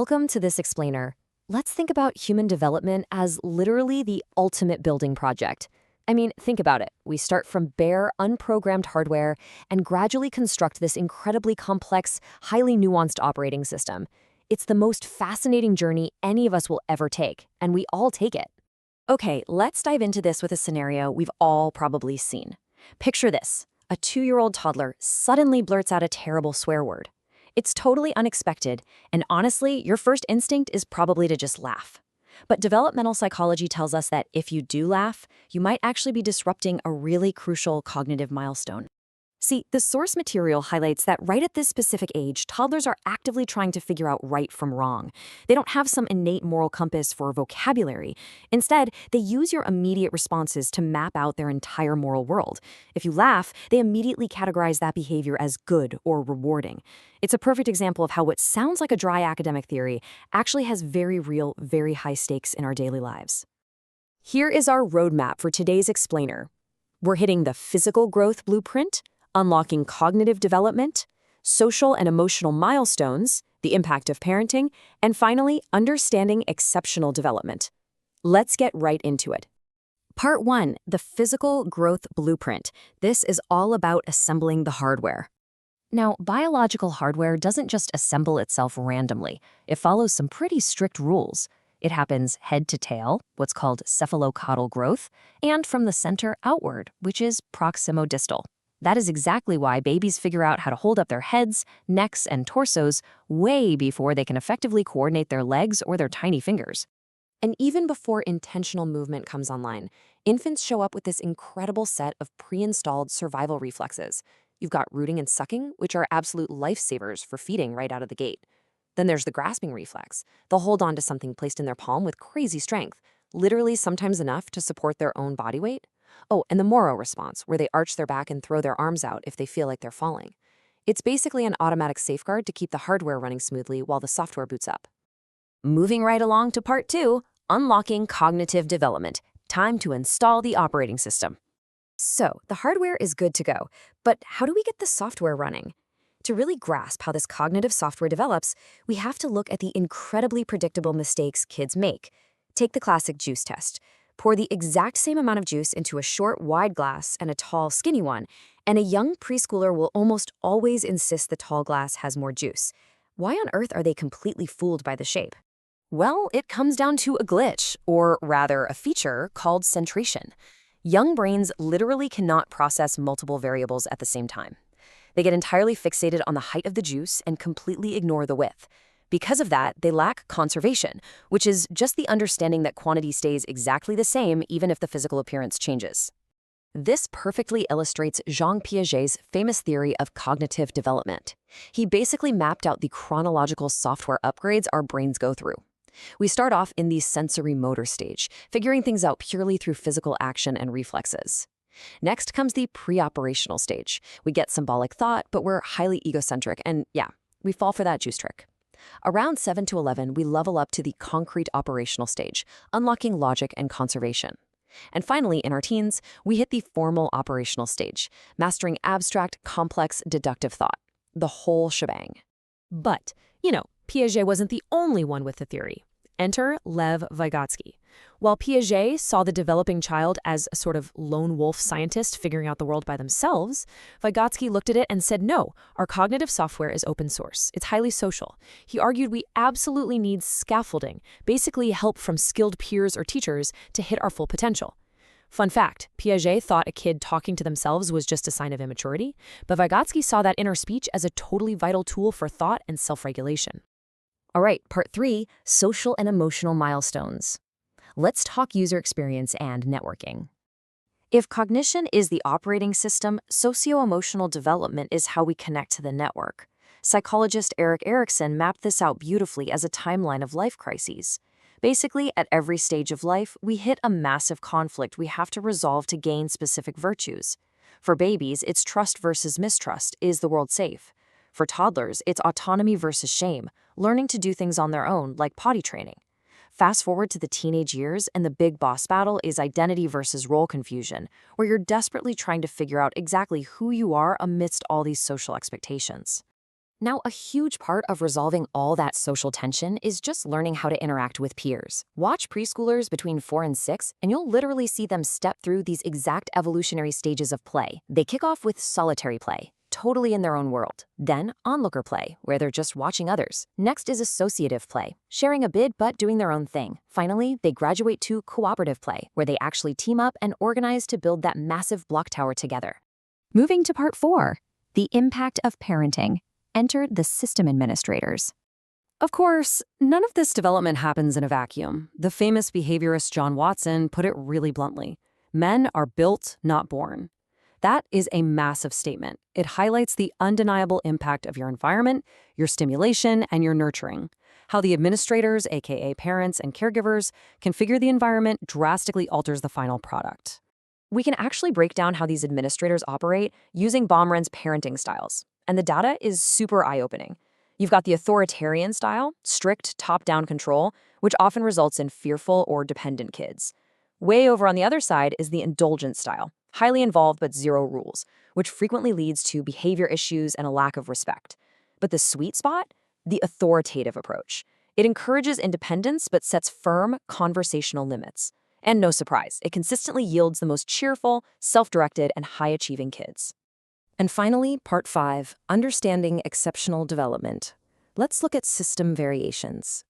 Welcome to this explainer. Let's think about human development as literally the ultimate building project. I mean, think about it. We start from bare, unprogrammed hardware and gradually construct this incredibly complex, highly nuanced operating system. It's the most fascinating journey any of us will ever take, and we all take it. Okay, let's dive into this with a scenario we've all probably seen. Picture this. A 2-year-old toddler suddenly blurts out a terrible swear word. It's totally unexpected, and honestly, your first instinct is probably to just laugh. But developmental psychology tells us that if you do laugh, you might actually be disrupting a really crucial cognitive milestone. See, the source material highlights that right at this specific age, toddlers are actively trying to figure out right from wrong. They don't have some innate moral compass for vocabulary. Instead, they use your immediate responses to map out their entire moral world. If you laugh, they immediately categorize that behavior as good or rewarding. It's a perfect example of how what sounds like a dry academic theory actually has very real, very high stakes in our daily lives. Here is our roadmap for today's explainer. We're hitting the physical growth blueprint, unlocking cognitive development, social and emotional milestones, the impact of parenting, and finally, understanding exceptional development. Let's get right into it. Part 1, the physical growth blueprint. This is all about assembling the hardware. Now, biological hardware doesn't just assemble itself randomly. It follows some pretty strict rules. It happens head to tail, what's called cephalocaudal growth, and from the center outward, which is proximodistal. That is exactly why babies figure out how to hold up their heads, necks, and torsos way before they can effectively coordinate their legs or their tiny fingers. And even before intentional movement comes online, infants show up with this incredible set of pre-installed survival reflexes. You've got rooting and sucking, which are absolute lifesavers for feeding right out of the gate. Then there's the grasping reflex. They'll hold on to something placed in their palm with crazy strength, literally sometimes enough to support their own body weight. Oh, and the Moro response, where they arch their back and throw their arms out if they feel like they're falling. It's basically an automatic safeguard to keep the hardware running smoothly while the software boots up. Moving right along to part 2, unlocking cognitive development. Time to install the operating system. So, the hardware is good to go, but how do we get the software running? To really grasp how this cognitive software develops, we have to look at the incredibly predictable mistakes kids make. Take the classic juice test. Pour the exact same amount of juice into a short, wide glass and a tall, skinny one, and a young preschooler will almost always insist the tall glass has more juice. Why on earth are they completely fooled by the shape? Well, it comes down to a glitch, or rather a feature called centration. Young brains literally cannot process multiple variables at the same time. They get entirely fixated on the height of the juice and completely ignore the width. Because of that, they lack conservation, which is just the understanding that quantity stays exactly the same even if the physical appearance changes. This perfectly illustrates Jean Piaget's famous theory of cognitive development. He basically mapped out the chronological software upgrades our brains go through. We start off in the sensory motor stage, figuring things out purely through physical action and reflexes. Next comes the pre-operational stage. We get symbolic thought, but we're highly egocentric, and yeah, we fall for that juice trick. Around 7 to 11, we level up to the concrete operational stage, unlocking logic and conservation. And finally, in our teens, we hit the formal operational stage, mastering abstract, complex, deductive thought. The whole shebang. But, Piaget wasn't the only one with the theory. Enter Lev Vygotsky. While Piaget saw the developing child as a sort of lone wolf scientist figuring out the world by themselves, Vygotsky looked at it and said, no, our cognitive software is open source. It's highly social. He argued we absolutely need scaffolding, basically help from skilled peers or teachers to hit our full potential. Fun fact, Piaget thought a kid talking to themselves was just a sign of immaturity, but Vygotsky saw that inner speech as a totally vital tool for thought and self-regulation. All right, part 3, social and emotional milestones. Let's talk user experience and networking. If cognition is the operating system, socio-emotional development is how we connect to the network. Psychologist Erikson mapped this out beautifully as a timeline of life crises. Basically, at every stage of life, we hit a massive conflict we have to resolve to gain specific virtues. For babies, it's trust versus mistrust. Is the world safe? For toddlers, it's autonomy versus shame, learning to do things on their own, like potty training. Fast forward to the teenage years, and the big boss battle is identity versus role confusion, where you're desperately trying to figure out exactly who you are amidst all these social expectations. Now, a huge part of resolving all that social tension is just learning how to interact with peers. Watch preschoolers between 4 and 6, and you'll literally see them step through these exact evolutionary stages of play. They kick off with solitary play, totally in their own world. Then, onlooker play, where they're just watching others. Next is associative play, sharing a bit but doing their own thing. Finally, they graduate to cooperative play, where they actually team up and organize to build that massive block tower together. Moving to part 4, the impact of parenting. Enter the system administrators. Of course, none of this development happens in a vacuum. The famous behaviorist John Watson put it really bluntly. Men are built, not born. That is a massive statement. It highlights the undeniable impact of your environment, your stimulation, and your nurturing. How the administrators, aka parents and caregivers, configure the environment drastically alters the final product. We can actually break down how these administrators operate using Baumann's parenting styles. And the data is super eye-opening. You've got the authoritarian style, strict top-down control, which often results in fearful or dependent kids. Way over on the other side is the indulgent style, highly involved but zero rules, which frequently leads to behavior issues and a lack of respect. But the sweet spot? The authoritative approach. It encourages independence but sets firm conversational limits. And no surprise, it consistently yields the most cheerful, self-directed, and high-achieving kids. And finally, part 5, understanding exceptional development. Let's look at system variations.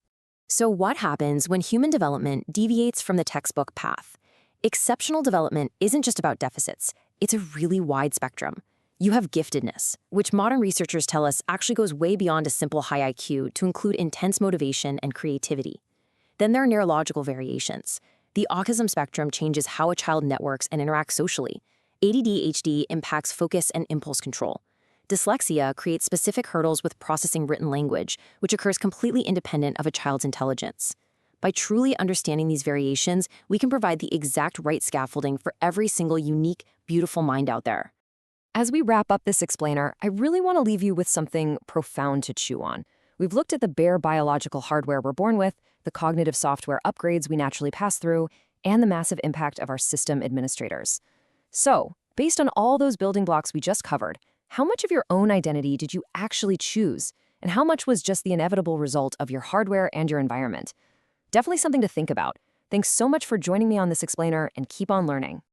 So what happens when human development deviates from the textbook path? Exceptional development isn't just about deficits. It's a really wide spectrum. You have giftedness, which modern researchers tell us actually goes way beyond a simple high IQ to include intense motivation and creativity. Then there are neurological variations. The autism spectrum changes how a child networks and interacts socially. ADD/HD impacts focus and impulse control. Dyslexia creates specific hurdles with processing written language, which occurs completely independent of a child's intelligence. By truly understanding these variations, we can provide the exact right scaffolding for every single unique, beautiful mind out there. As we wrap up this explainer, I really want to leave you with something profound to chew on. We've looked at the bare biological hardware we're born with, the cognitive software upgrades we naturally pass through, and the massive impact of our system administrators. So, based on all those building blocks we just covered, how much of your own identity did you actually choose? And how much was just the inevitable result of your hardware and your environment? Definitely something to think about. Thanks so much for joining me on this explainer, and keep on learning.